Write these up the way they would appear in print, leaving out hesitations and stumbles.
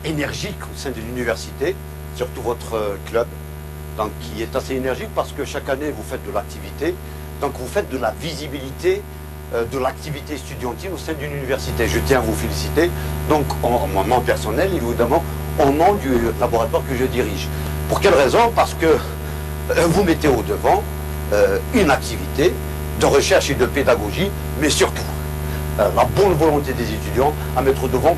énergique au sein de l'université, surtout votre club, donc qui est assez énergique parce que chaque année vous faites de l'activité, donc vous faites de la visibilité de l'activité estudiantine au sein d'une université. Je tiens à vous féliciter, donc en mon nom personnel, évidemment, au nom du laboratoire que je dirige. Pour quelle raison? Parce que vous mettez au devant une activité de recherche et de pédagogie, mais surtout la bonne volonté des étudiants à mettre au devant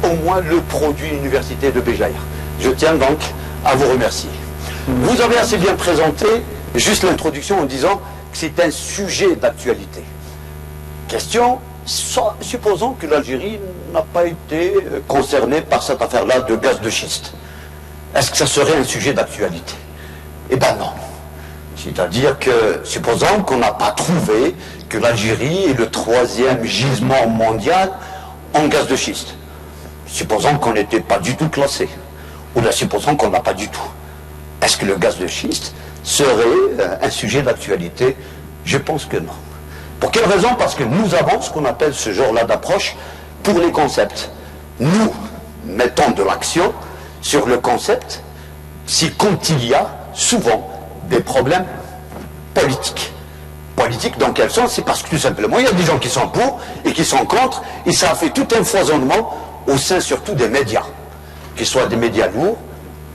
au moins le produit université de Béjaïa. Je tiens donc à vous remercier. Vous avez assez bien présenté juste l'introduction en disant que c'est un sujet d'actualité. Question, supposons que l'Algérie n'a pas été concernée par cette affaire-là de gaz de schiste. Est-ce que ça serait un sujet d'actualité? Eh bien non. C'est-à-dire que, supposons qu'on n'a pas trouvé que l'Algérie est le 3e gisement mondial en gaz de schiste. Supposons qu'on n'était pas du tout classé. Ou là, supposons qu'on n'a pas du tout. Est-ce que le gaz de schiste serait un sujet d'actualité? Je pense que non. Pour quelle raison? Parce que nous avons ce qu'on appelle ce genre-là d'approche pour les concepts. Nous mettons de l'action sur le concept quand il y a souvent des problèmes politiques. Politiques dans quel sens? C'est parce que tout simplement il y a des gens qui sont pour et qui sont contre, et ça a fait tout un foisonnement au sein surtout des médias, qu'ils soient des médias lourds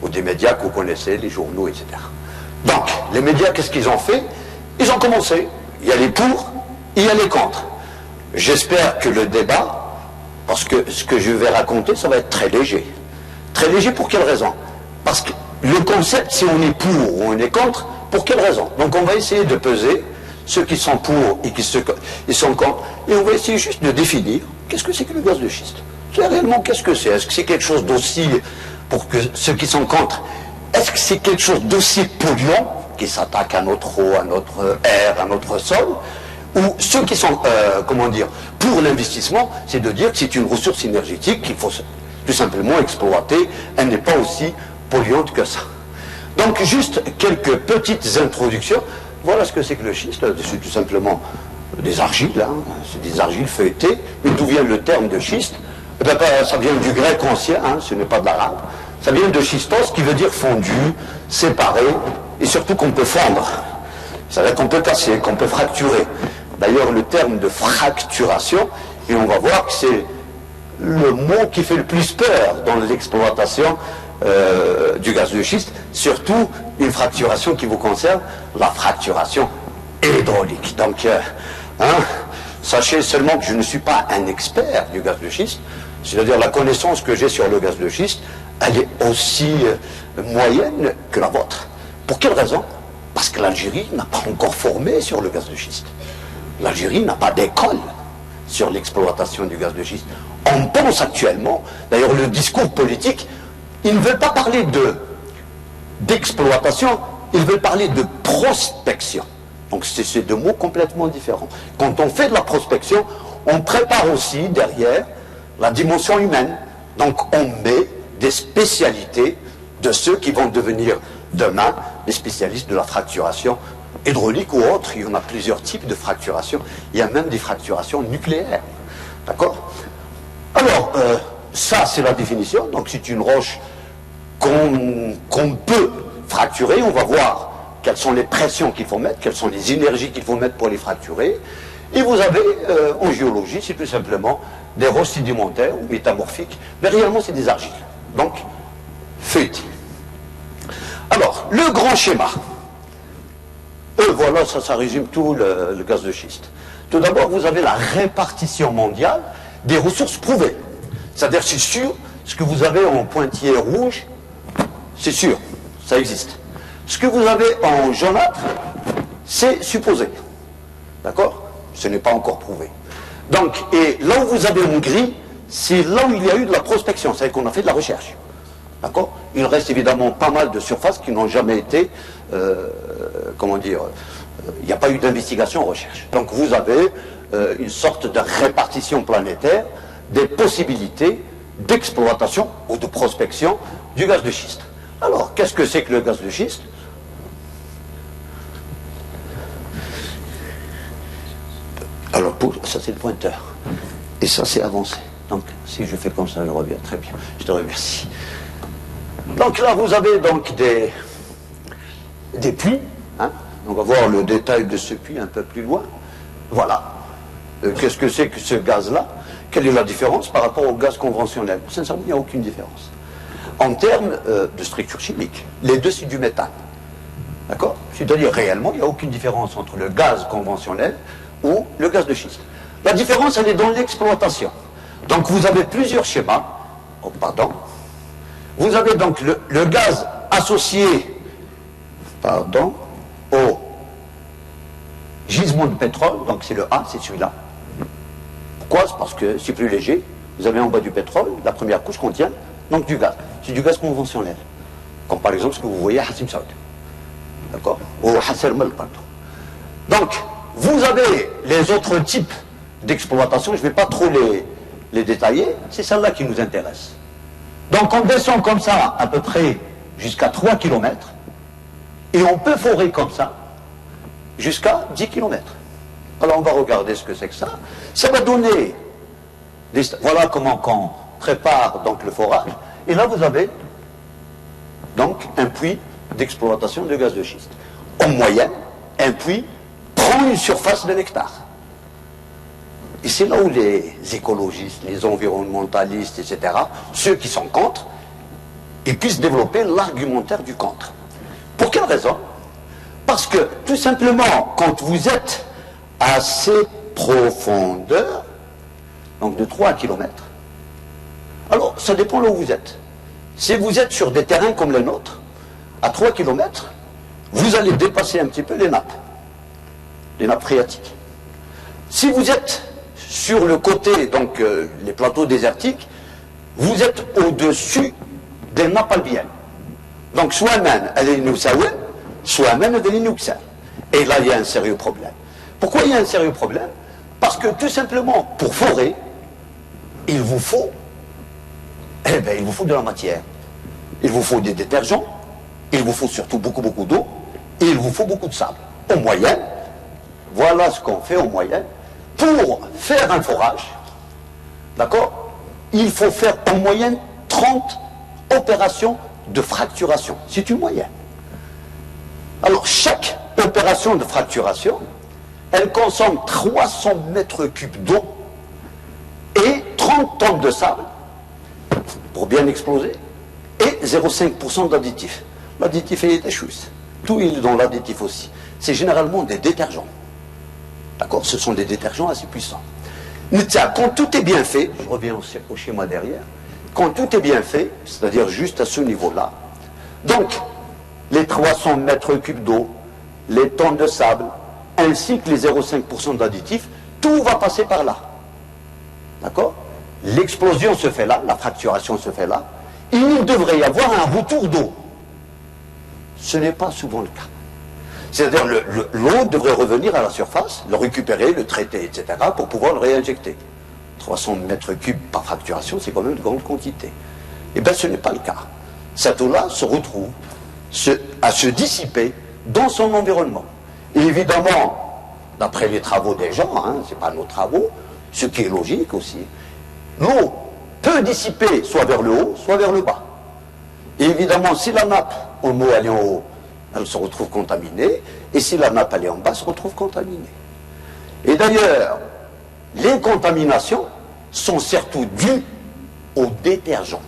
ou des médias que vous connaissez, les journaux, etc. Donc les médias, qu'est-ce qu'ils ont fait? Ils ont commencé, il y a les pour, il y a les contre. J'espère que le débat, parce que ce que je vais raconter, ça va être très léger. Très léger pour quelle raison? Parce que le concept, si on est pour ou on est contre, pour quelle raison? Donc on va essayer de peser ceux qui sont pour et qui sont contre, et on va essayer juste de définir qu'est-ce que c'est que le gaz de schiste. C'est réellement qu'est-ce que c'est? Est-ce que c'est quelque chose d'aussi, pour que ceux qui sont contre, est-ce que c'est quelque chose d'aussi polluant qui s'attaque à notre eau, à notre air, à notre sol? Ou ceux qui sont, pour l'investissement, c'est de dire que c'est une ressource énergétique qu'il faut tout simplement exploiter, elle n'est pas aussi polluante que ça. Donc juste quelques petites introductions. Voilà ce que c'est que le schiste. C'est tout simplement des argiles, hein. C'est des argiles feuilletées. Mais d'où vient le terme de schiste? Eh bien, ça vient du grec ancien, hein, ce n'est pas de l'arabe. Ça vient de schistos, qui veut dire fondu, séparé, et surtout qu'on peut fondre. Ça veut dire qu'on peut casser, qu'on peut fracturer. D'ailleurs, le terme de fracturation, et on va voir que c'est le mot qui fait le plus peur dans l'exploitation du gaz de schiste, surtout une fracturation qui vous concerne, la fracturation hydraulique. Donc, sachez seulement que je ne suis pas un expert du gaz de schiste, c'est-à-dire la connaissance que j'ai sur le gaz de schiste, elle est aussi moyenne que la vôtre. Pour quelle raison? Parce que l'Algérie n'a pas encore formé sur le gaz de schiste. L'Algérie n'a pas d'école sur l'exploitation du gaz de schiste. On pense actuellement, d'ailleurs le discours politique, il ne veut pas parler d'exploitation, il veut parler de prospection. Donc c'est deux mots complètement différents. Quand on fait de la prospection, on prépare aussi derrière la dimension humaine. Donc on met des spécialités de ceux qui vont devenir demain des spécialistes de la fracturation hydraulique ou autre. Il y en a plusieurs types de fracturation. Il y a même des fracturations nucléaires. D'accord? Alors, ça c'est la définition. Donc c'est une roche qu'on peut fracturer. On va voir quelles sont les pressions qu'il faut mettre, quelles sont les énergies qu'il faut mettre pour les fracturer. Et vous avez, en géologie, c'est tout simplement des roches sédimentaires ou métamorphiques, mais réellement c'est des argiles. Donc, feuilletées. Alors, le grand schéma. Voilà, ça résume tout le gaz de schiste. Tout d'abord, vous avez la répartition mondiale des ressources prouvées. C'est-à-dire, c'est sûr, ce que vous avez en pointillé rouge, c'est sûr, ça existe. Ce que vous avez en jaunâtre, c'est supposé. D'accord? Ce n'est pas encore prouvé. Donc, et là où vous avez en gris, c'est là où il y a eu de la prospection, c'est-à-dire qu'on a fait de la recherche. D'accord? Il reste évidemment pas mal de surfaces qui n'ont jamais été, il n'y a pas eu d'investigation en recherche. Donc vous avez une sorte de répartition planétaire des possibilités d'exploitation ou de prospection du gaz de schiste. Alors, qu'est-ce que c'est que le gaz de schiste? Alors, ça c'est le pointeur. Et ça c'est avancé. Donc, si je fais comme ça, je reviens. Très bien. Je te remercie. Donc là, vous avez donc des puits. Hein. On va voir le détail de ce puits un peu plus loin. Voilà. Qu'est-ce que c'est que ce gaz-là? Quelle est la différence par rapport au gaz conventionnel? Sincèrement, il n'y a aucune différence. En termes de structure chimique, les deux, c'est du méthane. D'accord? C'est-à-dire, réellement, il n'y a aucune différence entre le gaz conventionnel ou le gaz de schiste. La différence, elle est dans l'exploitation. Donc, vous avez plusieurs schémas. Oh, pardon. Vous avez donc le gaz associé, au gisement de pétrole. Donc, c'est le A, c'est celui-là. Pourquoi? C'est parce que c'est plus léger. Vous avez en bas du pétrole, la première couche contient donc du gaz. C'est du gaz conventionnel. Comme par exemple ce que vous voyez à Hassim Saoud. D'accord? Ou Hasser Mel, pardon. Donc, vous avez les autres types d'exploitation, je ne vais pas trop les détailler, c'est celle-là qui nous intéresse. Donc, on descend comme ça, à peu près jusqu'à 3 km, et on peut forer comme ça, jusqu'à 10 km. Alors, on va regarder ce que c'est que ça. Ça va donner voilà comment on prépare donc le forage. Et là, vous avez donc un puits d'exploitation de gaz de schiste. En moyenne, un puits prend une surface d'un hectare. Et c'est là où les écologistes, les environnementalistes, etc., ceux qui sont contre, ils puissent développer l'argumentaire du contre. Pour quelle raison? Parce que, tout simplement, quand vous êtes à ces profondeurs, donc de 3 km, alors ça dépend là où vous êtes. Si vous êtes sur des terrains comme les nôtres, à 3 km, vous allez dépasser un petit peu les nappes phréatiques. Si vous êtes sur le côté, donc les plateaux désertiques, vous êtes au-dessus des nappes albiennes. Donc soit même elle est Noussaouen, soit même elle est Nouxal. Et là, il y a un sérieux problème. Pourquoi il y a un sérieux problème? Parce que tout simplement, pour forer, il vous faut de la matière. Il vous faut des détergents, il vous faut surtout beaucoup d'eau, et il vous faut beaucoup de sable. En moyenne, voilà ce qu'on fait en moyenne. Pour faire un forage, d'accord, il faut faire en moyenne 30 opérations de fracturation. C'est une moyenne. Alors, chaque opération de fracturation, elle consomme 300 mètres cubes d'eau et 30 tonnes de sable pour bien exploser et 0,5% d'additif. L'additif est des choses. Tout est dans l'additif aussi. C'est généralement des détergents. D'accord? Ce sont des détergents assez puissants. Quand tout est bien fait, je reviens au schéma derrière, quand tout est bien fait, c'est-à-dire juste à ce niveau-là, donc les 300 mètres cubes d'eau, les tonnes de sable, ainsi que les 0,5% d'additifs, tout va passer par là. D'accord? L'explosion se fait là, la fracturation se fait là, il devrait y avoir un retour d'eau. Ce n'est pas souvent le cas. C'est-à-dire l'eau devrait revenir à la surface, le récupérer, le traiter, etc., pour pouvoir le réinjecter. 300 mètres cubes par fracturation, c'est quand même de grande quantité. Eh bien, ce n'est pas le cas. Cette eau-là se retrouve à se dissiper dans son environnement. Et évidemment, d'après les travaux des gens, hein, ce n'est pas nos travaux, ce qui est logique aussi, l'eau peut dissiper soit vers le haut, soit vers le bas. Et évidemment, si la nappe en eau elle est en haut, elle se retrouve contaminée, et si la nappe elle est en bas, elle se retrouve contaminée. Et d'ailleurs, les contaminations sont surtout dues aux détergents.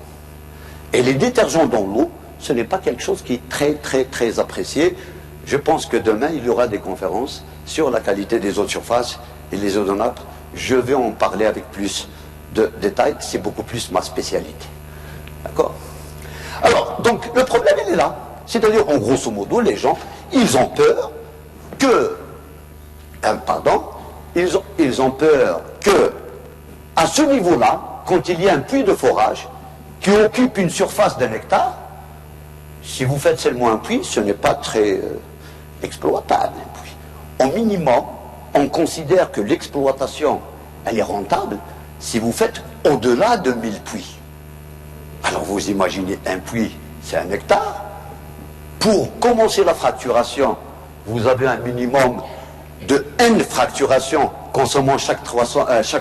Et les détergents dans l'eau, ce n'est pas quelque chose qui est très apprécié. Je pense que demain, il y aura des conférences sur la qualité des eaux de surface et les eaux de nappe. Je vais en parler avec plus de détails, c'est beaucoup plus ma spécialité. D'accord? Alors, donc, le problème, il est là. C'est-à-dire, en grosso modo, les gens, ils ont peur que... ils ont peur que, à ce niveau-là, quand il y a un puits de forage qui occupe une surface d'un hectare, si vous faites seulement un puits, ce n'est pas très exploitable, un puits. Au minimum, on considère que l'exploitation, elle est rentable si vous faites au-delà de 1000 puits. Alors vous imaginez un puits, c'est un hectare. Pour commencer la fracturation, vous avez un minimum de N fracturations consommant chaque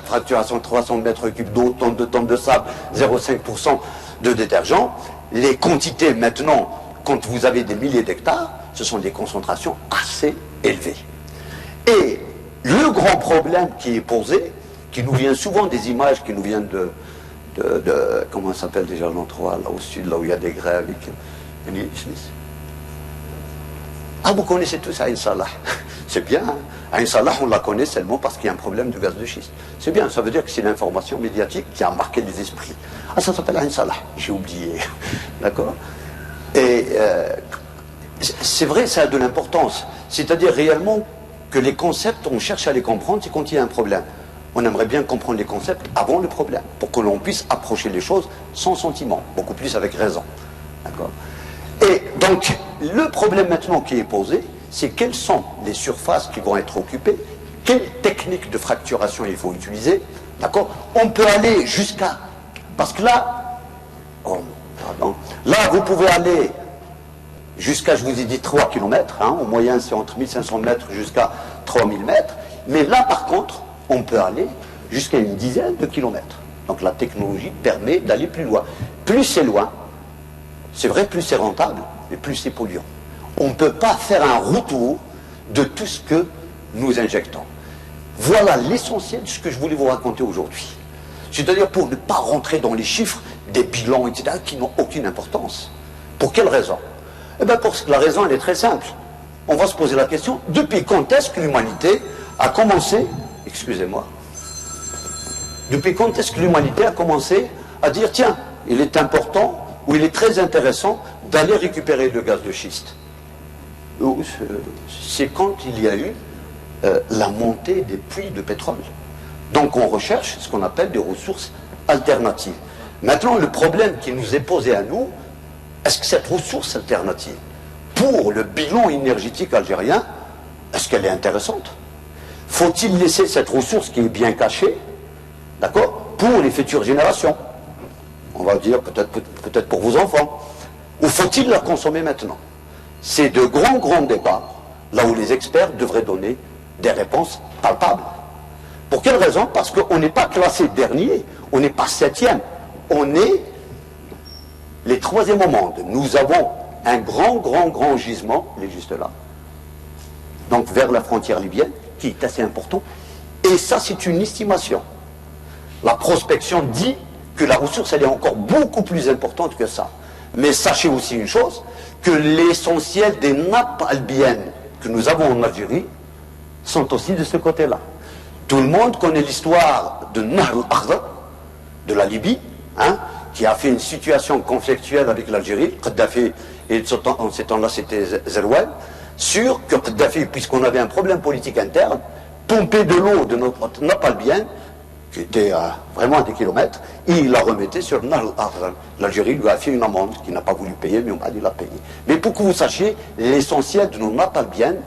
fracturation 300 mètres cubes d'eau, tonnes de sable, 0,5% de détergent. Les quantités maintenant, quand vous avez des milliers d'hectares, ce sont des concentrations assez élevées. Et le grand problème qui est posé, qui nous vient souvent des images, qui nous viennent de comment ça s'appelle déjà l'endroit, là au sud, là où il y a des grèves. Ah, vous connaissez tous Ain Salah. C'est bien, hein? Ain Salah, on la connaît seulement parce qu'il y a un problème de gaz de schiste. C'est bien, ça veut dire que c'est l'information médiatique qui a marqué les esprits. Ah, ça s'appelle Ain Salah. J'ai oublié. D'accord? Et c'est vrai, ça a de l'importance. C'est-à-dire réellement que les concepts, on cherche à les comprendre, c'est quand il y a un problème. On aimerait bien comprendre les concepts avant le problème, pour que l'on puisse approcher les choses sans sentiment, beaucoup plus avec raison. D'accord? Et donc, le problème maintenant qui est posé, c'est quelles sont les surfaces qui vont être occupées, quelle technique de fracturation il faut utiliser. D'accord? On peut aller jusqu'à... Parce que là... Oh, pardon. Là, vous pouvez aller jusqu'à, je vous ai dit, 3 km. Hein, au moyen, c'est entre 1500 mètres jusqu'à 3000 mètres. Mais là, par contre, on peut aller jusqu'à une dizaine de kilomètres. Donc la technologie permet d'aller plus loin. Plus c'est loin, c'est vrai, plus c'est rentable, mais plus c'est polluant. On ne peut pas faire un retour de tout ce que nous injectons. Voilà l'essentiel de ce que je voulais vous raconter aujourd'hui. C'est-à-dire pour ne pas rentrer dans les chiffres des bilans, etc., qui n'ont aucune importance. Pour quelle raison? Eh bien, parce que la raison, elle est très simple. On va se poser la question, depuis quand est-ce que l'humanité a commencé, excusez-moi, depuis quand est-ce que l'humanité a commencé à dire, tiens, il est important, ou il est très intéressant d'aller récupérer le gaz de schiste? C'est quand il y a eu la montée des puits de pétrole. Donc on recherche ce qu'on appelle des ressources alternatives. Maintenant, le problème qui nous est posé à nous, est-ce que cette ressource alternative, pour le bilan énergétique algérien, est-ce qu'elle est intéressante? Faut-il laisser cette ressource qui est bien cachée, d'accord, pour les futures générations? On va dire peut-être pour vos enfants. Ou faut-il la consommer maintenant? C'est de grands débats, là où les experts devraient donner des réponses palpables. Pour quelle raison? Parce qu'on n'est pas classé dernier, on n'est pas 7e, on est les 3e au monde. Nous avons un grand gisement, il est juste là, donc vers la frontière libyenne, qui est assez important. Et ça, c'est une estimation. La prospection dit que la ressource, elle est encore beaucoup plus importante que ça. Mais sachez aussi une chose, que l'essentiel des nappes albiennes que nous avons en Algérie sont aussi de ce côté-là. Tout le monde connaît l'histoire de Nahr al-Akhdar, de la Libye, hein, qui a fait une situation conflictuelle avec l'Algérie. Kadhafi, et en ces temps-là, c'était Zerouane, sur que Kadhafi, puisqu'on avait un problème politique interne, pompait de l'eau de notre nappe albienne, qui était vraiment à des kilomètres, et il la remettait sur Nahr al-Akhdar. L'Algérie lui a fait une amende qu'il n'a pas voulu payer, mais on va dire la payer. Mais pour que vous sachiez, l'essentiel de nos nappes albiennes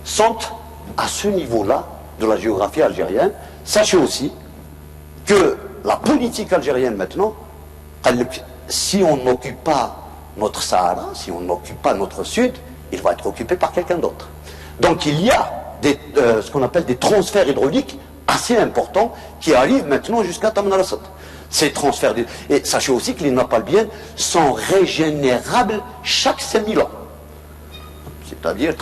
sont à ce niveau-là de la géographie algérienne. Sachez aussi que la politique algérienne maintenant, si on n'occupe pas notre Sahara, si on n'occupe pas notre Sud, il va être occupé par quelqu'un d'autre. Donc il y a ce qu'on appelle des transferts hydrauliques assez importants qui arrivent maintenant jusqu'à Tamanrasset. Ces transferts, et sachez aussi que les nappes albiennes sont régénérables chaque 5000 ans. C'est-à-dire,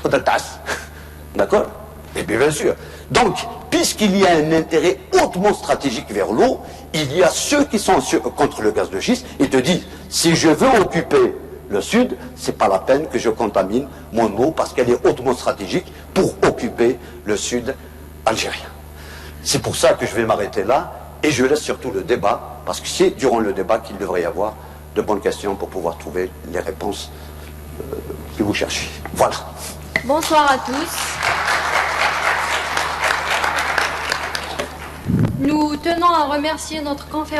d'accord? Et bien sûr. Donc, puisqu'il y a un intérêt hautement stratégique vers l'eau, il y a ceux qui sont contre le gaz de schiste et te disent, si je veux occuper le sud, c'est pas la peine que je contamine mon eau parce qu'elle est hautement stratégique pour occuper le sud algérien. C'est pour ça que je vais m'arrêter là et je laisse surtout le débat, parce que c'est durant le débat qu'il devrait y avoir de bonnes questions pour pouvoir trouver les réponses que vous cherchez. Voilà. Bonsoir à tous. Nous tenons à remercier notre conférence.